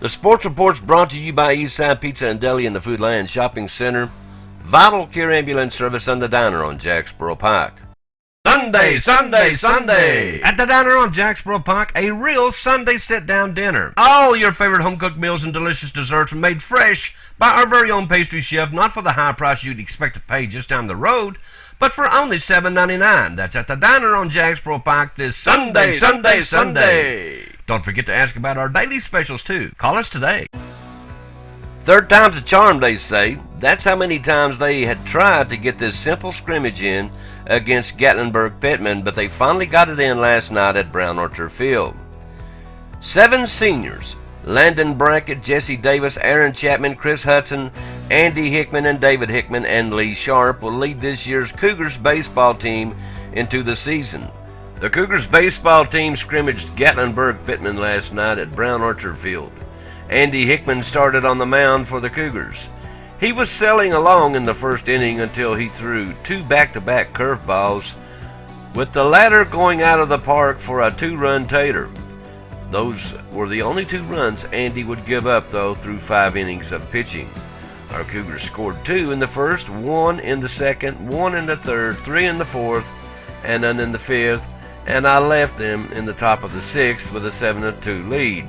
The Sports Report's brought to you by Eastside Pizza and Deli in the Foodland Shopping Center, Vital Care Ambulance Service, and the Diner on Jacksboro Pike. Sunday, Sunday, Sunday! At the Diner on Jacksboro Pike, a real Sunday sit-down dinner. All your favorite home-cooked meals and delicious desserts are made fresh by our very own pastry chef, not for the high price you'd expect to pay just down the road, but for only $7.99. That's at the Diner on Jacksboro Pike this Sunday, Sunday, Sunday! Don't forget to ask about our daily specials, too. Call us today. Third time's a charm, they say. That's how many times they had tried to get this simple scrimmage in against Gatlinburg-Pittman, but they finally got it in last night at Brown Orchard Field. 7 seniors, Landon Brackett, Jesse Davis, Aaron Chapman, Chris Hudson, Andy Hickman, and David Hickman, and Lee Sharp will lead this year's Cougars baseball team into the season. The Cougars baseball team scrimmaged Gatlinburg-Pittman last night at Brown Orchard Field. Andy Hickman started on the mound for the Cougars. He was sailing along in the first inning until he threw 2 back-to-back curveballs, with the latter going out of the park for a 2-run tater. Those were the only 2 runs Andy would give up, though, through 5 innings of pitching. Our Cougars scored 2 in the first, 1 in the second, 1 in the third, 3 in the fourth, and none in the fifth, and I left them in the top of the 6th with a 7-2 lead.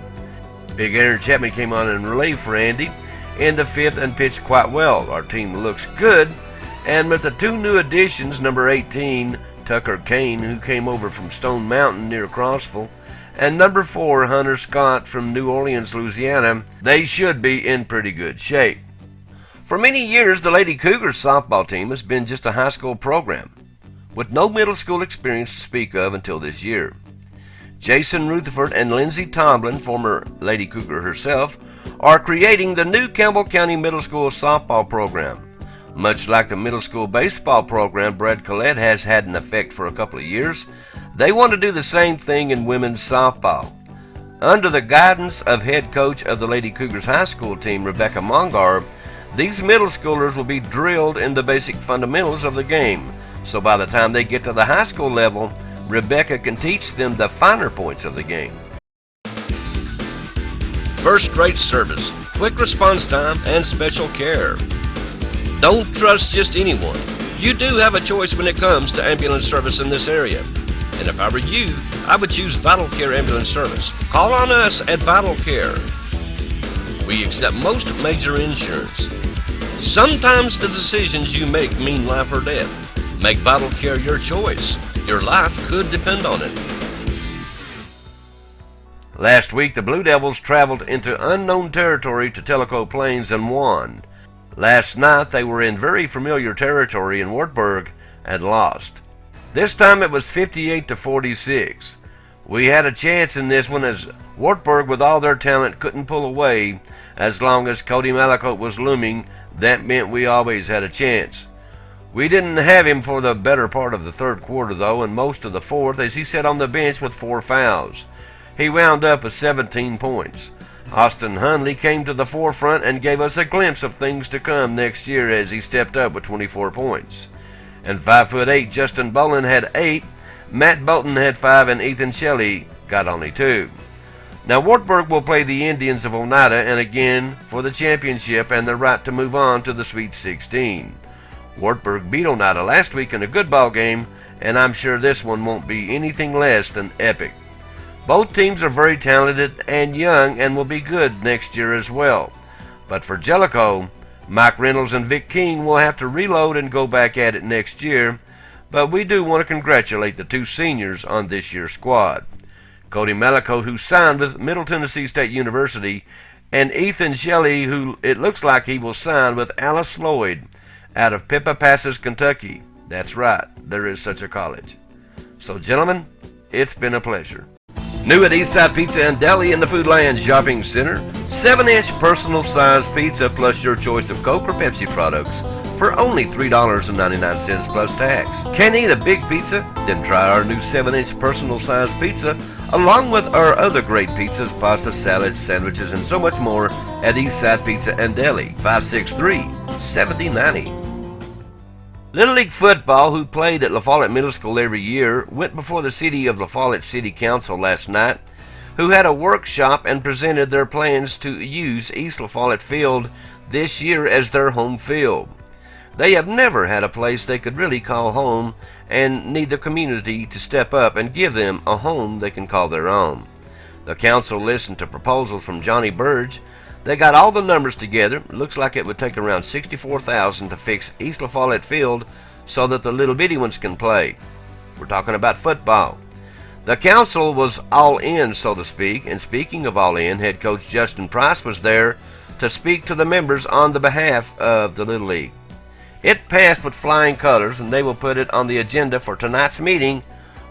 Big Aaron Chapman came on in relief for Andy in the 5th and pitched quite well. Our team looks good, and with the 2 new additions, number 18, Tucker Kane, who came over from Stone Mountain near Crossville, and number 4, Hunter Scott from New Orleans, Louisiana, they should be in pretty good shape. For many years, the Lady Cougars softball team has been just a high school program, with no middle school experience to speak of until this year. Jason Rutherford and Lindsay Tomlin, former Lady Cougar herself, are creating the new Campbell County Middle School softball program. Much like the middle school baseball program Brad Collette has had in effect for a couple of years, they want to do the same thing in women's softball. Under the guidance of head coach of the Lady Cougars high school team, Rebecca Mongar, these middle schoolers will be drilled in the basic fundamentals of the game, so by the time they get to the high school level, Rebecca can teach them the finer points of the game. First-rate service, quick response time, and special care. Don't trust just anyone. You do have a choice when it comes to ambulance service in this area. And if I were you, I would choose Vital Care Ambulance Service. Call on us at Vital Care. We accept most major insurance. Sometimes the decisions you make mean life or death. Make Vital Care your choice. Your life could depend on it. Last week, the Blue Devils traveled into unknown territory to Tellico Plains and won. Last night, they were in very familiar territory in Wartburg and lost. This time, it was 58-46. We had a chance in this one as Wartburg, with all their talent, couldn't pull away. As long as Cody Malacote was looming, that meant we always had a chance. We didn't have him for the better part of the third quarter, though, and most of the fourth, as he sat on the bench with 4 fouls. He wound up with 17 points. Austin Hundley came to the forefront and gave us a glimpse of things to come next year as he stepped up with 24 points. And 5'8" Justin Bolin had 8, Matt Bolton had 5, and Ethan Shelley got only 2. Now Wartburg will play the Indians of Oneida, and again for the championship and the right to move on to the Sweet 16. Wartburg beat Oneida last week in a good ball game, and I'm sure this one won't be anything less than epic. Both teams are very talented and young and will be good next year as well. But for Jellicoe, Mike Reynolds and Vic King will have to reload and go back at it next year, but we do want to congratulate the 2 seniors on this year's squad. Cody Malacote, who signed with Middle Tennessee State University, and Ethan Shelley, who it looks like he will sign with Alice Lloyd out of Pippa Passes, Kentucky. That's right, there is such a college. So gentlemen, it's been a pleasure. New at Eastside Pizza and Deli in the Foodland Shopping Center, 7-inch personal size pizza plus your choice of Coke or Pepsi products for only $3.99 plus tax. Can't eat a big pizza? Then try our new 7-inch personal size pizza along with our other great pizzas, pasta, salads, sandwiches, and so much more at Eastside Pizza and Deli, 563-7090. Little League football, who played at La Follette Middle School every year, went before the City of La Follette City Council last night who had a workshop and presented their plans to use East La Follette Field this year as their home field. They have never had a place they could really call home and need the community to step up and give them a home they can call their own. The council listened to proposals from Johnny Burge. They got all the numbers together. It looks like it would take around $64,000 to fix East La Follette Field so that the little bitty ones can play. We're talking about football. The council was all in, so to speak, and speaking of all in, head coach Justin Price was there to speak to the members on the behalf of the Little League. It passed with flying colors, and they will put it on the agenda for tonight's meeting,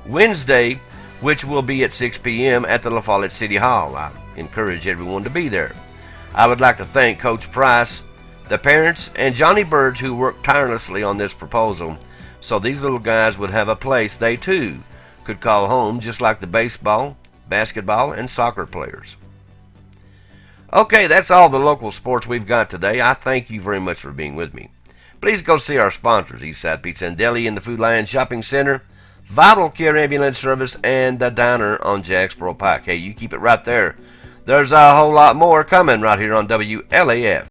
Wednesday, which will be at 6 p.m. at the La Follette City Hall. I encourage everyone to be there. I would like to thank Coach Price, the parents, and Johnny Burge, who worked tirelessly on this proposal so these little guys would have a place they too could call home, just like the baseball, basketball, and soccer players. Okay, that's all the local sports we've got today. I thank you very much for being with me. Please go see our sponsors, Eastside Pizza and Deli in the Food Lion Shopping Center, Vital Care Ambulance Service, and the Diner on Jacksboro Pike. Hey, you keep it right there. There's a whole lot more coming right here on WLAF.